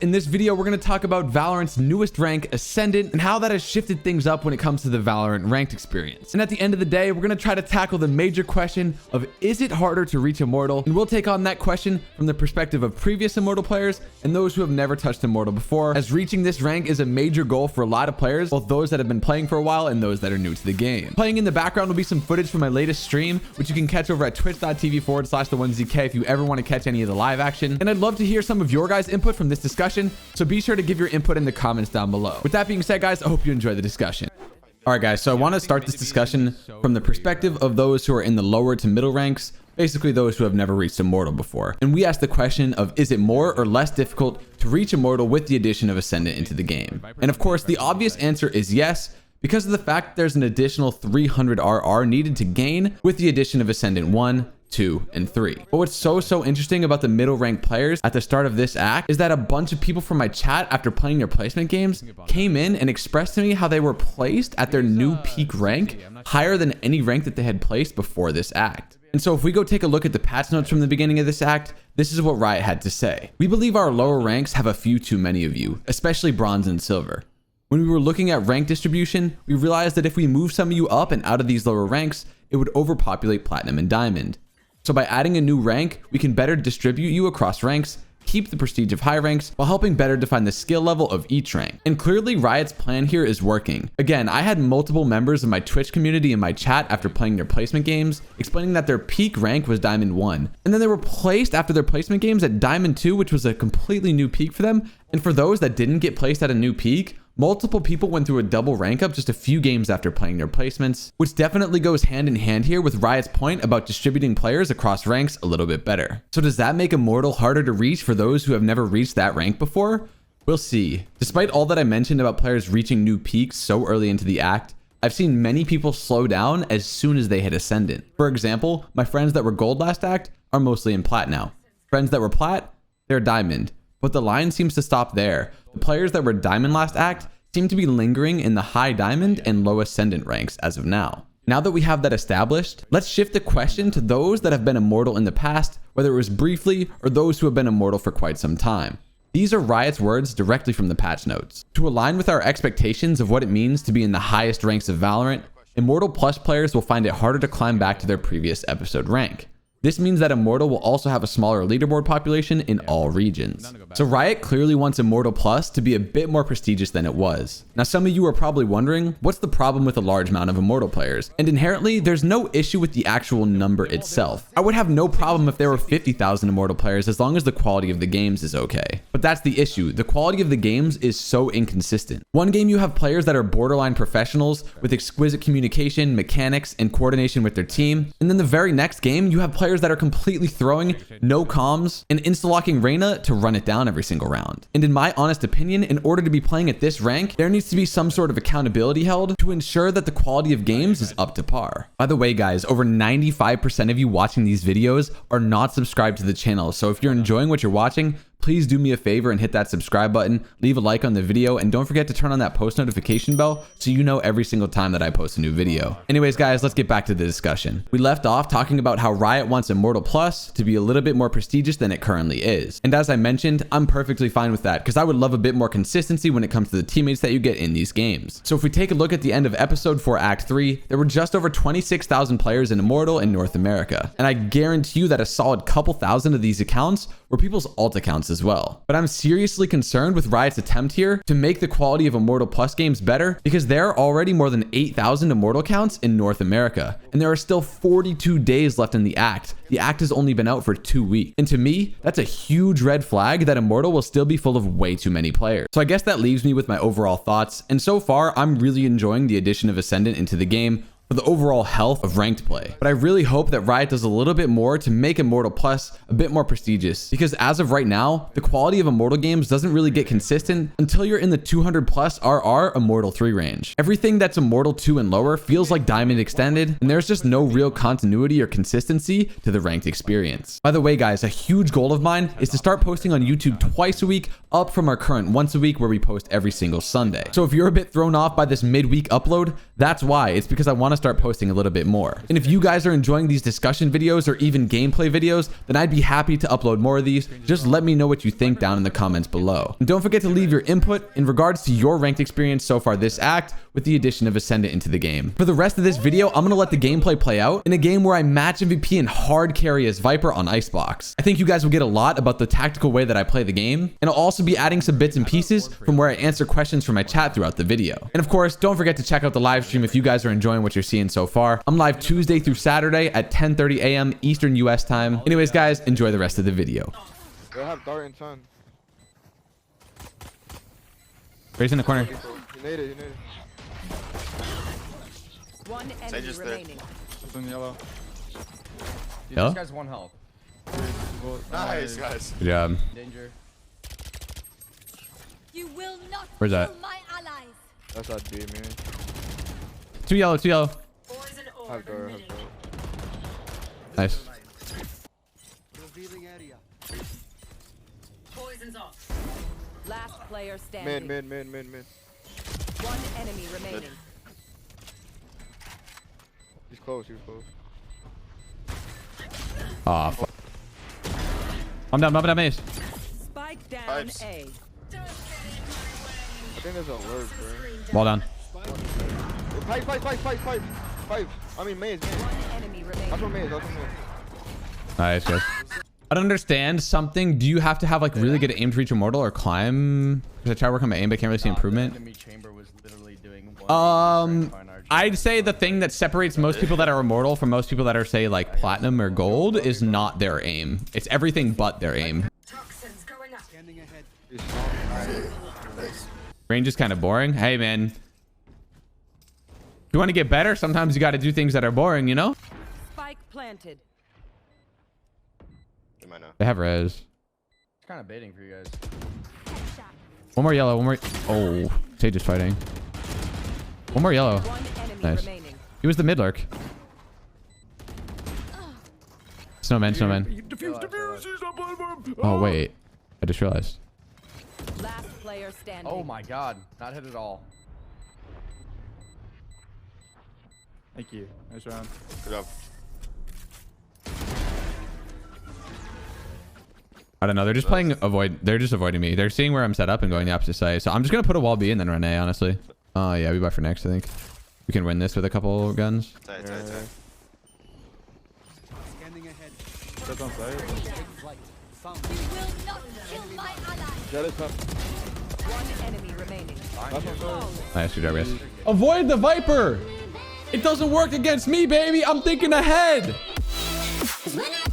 In this video, we're going to talk about Valorant's newest rank, Ascendant, and how that has shifted things up when it comes to the Valorant ranked experience. And at the end of the day, we're going to try to tackle the major question of, is it harder to reach Immortal? And we'll take on that question from the perspective of previous Immortal players and those who have never touched Immortal before, as reaching this rank is a major goal for a lot of players, both those that have been playing for a while and those that are new to the game. Playing in the background will be some footage from my latest stream, which you can catch over at twitch.tv/the1ZK if you ever want to catch any of the live action. And I'd love to hear some of your guys' input from this discussion, so be sure to give your input in the comments down below. With that being said, guys, I hope you enjoy the discussion. All right, guys, so I want to start this discussion from the perspective of those who are in the lower to middle ranks, basically those who have never reached Immortal before. And we ask the question of, is it more or less difficult to reach Immortal with the addition of Ascendant into the game? And of course, the obvious answer is yes, because of the fact there's an additional 300 RR needed to gain with the addition of Ascendant 1, 2, and 3. But what's so interesting about the middle ranked players at the start of this act is that a bunch of people from my chat, after playing their placement games, came in and expressed to me how they were placed at their new peak rank higher than any rank that they had placed before this act. And so if we go take a look at the patch notes from the beginning of this act, this is what Riot had to say. We believe our lower ranks have a few too many of you, especially bronze and silver. When we were looking at rank distribution, we realized that if we move some of you up and out of these lower ranks, it would overpopulate platinum and diamond. So by adding a new rank, we can better distribute you across ranks, keep the prestige of high ranks, while helping better define the skill level of each rank. And clearly Riot's plan here is working. Again, I had multiple members of my Twitch community in my chat after playing their placement games, explaining that their peak rank was Diamond 1. And then they were placed after their placement games at Diamond 2, which was a completely new peak for them. And for those that didn't get placed at a new peak, multiple people went through a double rank up just a few games after playing their placements, which definitely goes hand in hand here with Riot's point about distributing players across ranks a little bit better. So does that make Immortal harder to reach for those who have never reached that rank before? We'll see. Despite all that I mentioned about players reaching new peaks so early into the act, I've seen many people slow down as soon as they hit Ascendant. For example, my friends that were gold last act are mostly in plat now. Friends that were plat, they're diamond. But the line seems to stop there. The players that were diamond last act seem to be lingering in the high diamond and low ascendant ranks as of now. Now that we have that established, let's shift the question to those that have been Immortal in the past, whether it was briefly or those who have been Immortal for quite some time. These are Riot's words directly from the patch notes. To align with our expectations of what it means to be in the highest ranks of Valorant, Immortal Plus players will find it harder to climb back to their previous episode rank. This means that Immortal will also have a smaller leaderboard population in all regions. So Riot clearly wants Immortal Plus to be a bit more prestigious than it was. Now some of you are probably wondering, what's the problem with a large amount of Immortal players? And inherently, there's no issue with the actual number itself. I would have no problem if there were 50,000 Immortal players as long as the quality of the games is okay. But that's the issue. The quality of the games is so inconsistent. One game you have players that are borderline professionals with exquisite communication, mechanics, and coordination with their team. And then the very next game, you have players that are completely throwing no comms and insta-locking Reyna to run it down every single round. And in my honest opinion, in order to be playing at this rank, there needs to be some sort of accountability held to ensure that the quality of games is up to par. By the way, guys, over 95% of you watching these videos are not subscribed to the channel. So if you're enjoying what you're watching, please do me a favor and hit that subscribe button, leave a like on the video, and don't forget to turn on that post notification bell so you know every single time that I post a new video. Anyways, guys, let's get back to the discussion. We left off talking about how Riot wants Immortal Plus to be a little bit more prestigious than it currently is. And as I mentioned, I'm perfectly fine with that because I would love a bit more consistency when it comes to the teammates that you get in these games. So if we take a look at the end of episode 4 act 3, there were just over 26,000 players in Immortal in North America. And I guarantee you that a solid couple thousand of these accounts were people's alt accounts as well. But I'm seriously concerned with Riot's attempt here to make the quality of Immortal Plus games better because there are already more than 8,000 Immortal counts in North America, and there are still 42 days left in the act. The act has only been out for 2 weeks. And to me, that's a huge red flag that Immortal will still be full of way too many players. So I guess that leaves me with my overall thoughts, and so far, I'm really enjoying the addition of Ascendant into the game for the overall health of ranked play. But I really hope that Riot does a little bit more to make Immortal Plus a bit more prestigious, because as of right now, the quality of Immortal games doesn't really get consistent until you're in the 200 plus RR Immortal 3 range. Everything that's Immortal 2 and lower feels like Diamond Extended, and there's just no real continuity or consistency to the ranked experience. By the way, guys, a huge goal of mine is to start posting on YouTube twice a week, up from our current once a week where we post every single Sunday. So if you're a bit thrown off by this midweek upload, that's why. It's because I want to start posting a little bit more. And if you guys are enjoying these discussion videos or even gameplay videos, then I'd be happy to upload more of these. Just let me know what you think down in the comments below. And don't forget to leave your input in regards to your ranked experience so far this act with the addition of Ascendant into the game. For the rest of this video, I'm gonna let the gameplay play out in a game where I match MVP and hard carry as Viper on Icebox. I think you guys will get a lot about the tactical way that I play the game, and I'll also be adding some bits and pieces from where I answer questions from my chat throughout the video. And of course, don't forget to check out the live stream if you guys are enjoying what you're seeing so far. I'm live Tuesday through Saturday at 10:30 a.m. Eastern US time. Anyways, guys, enjoy the rest of the video. They have dart and sun. Raise in the corner. You need it, you need it. One enemy remaining. It's in yellow. Dude, Yellow? this guy's one health. Nice, guys. Good job. Danger. You will not Where's that? kill my allies. That's that B, man. Two yellow, two yellow. Poison Have dart, have dart. Nice. Poison's off. Last player standing. Mid. One enemy remaining. He's close, he's close. Aw, fuck. I'm down, maze. Spike down Pipes. A. I think there's a alert, bro. Ball down. Pipe. I mean, maze. One enemy remaining. That's what maze. Nice, guys. I don't understand something. Do you have to have like really good aim to reach Immortal or climb? Because I try to work on my aim, but I can't really see improvement. The enemy chamber was literally doing one I'd say the thing that separates most people that are Immortal from most people that are, say, like Platinum or Gold is not their aim. It's everything but their aim. Toxins going up. Range is kind of boring. Hey, man. If you want to get better, sometimes you got to do things that are boring, you know? Spike planted. You might know. They have res. It's kind of baiting for you guys. One more yellow, one more. Oh, Sage is fighting. One more yellow. One enemy Nice. remaining. He was the mid lurk. Snowman. Oh, wait. I just realized. Last player standing. Oh my god. Not hit at all. Thank you. Nice round. Good job. I don't know. They're just playing avoid. They're just avoiding me. They're seeing where I'm set up and going the opposite side. So I'm just going to put a wall B and then run A, honestly. Oh, yeah. We buy for next, I think. We can win this with a couple guns. Tight. That's on site. You will not kill my allies. Jet is up. One enemy remaining. That's on site. Nice, good job, guys. Avoid the Viper. It doesn't work against me, baby. I'm thinking ahead. When I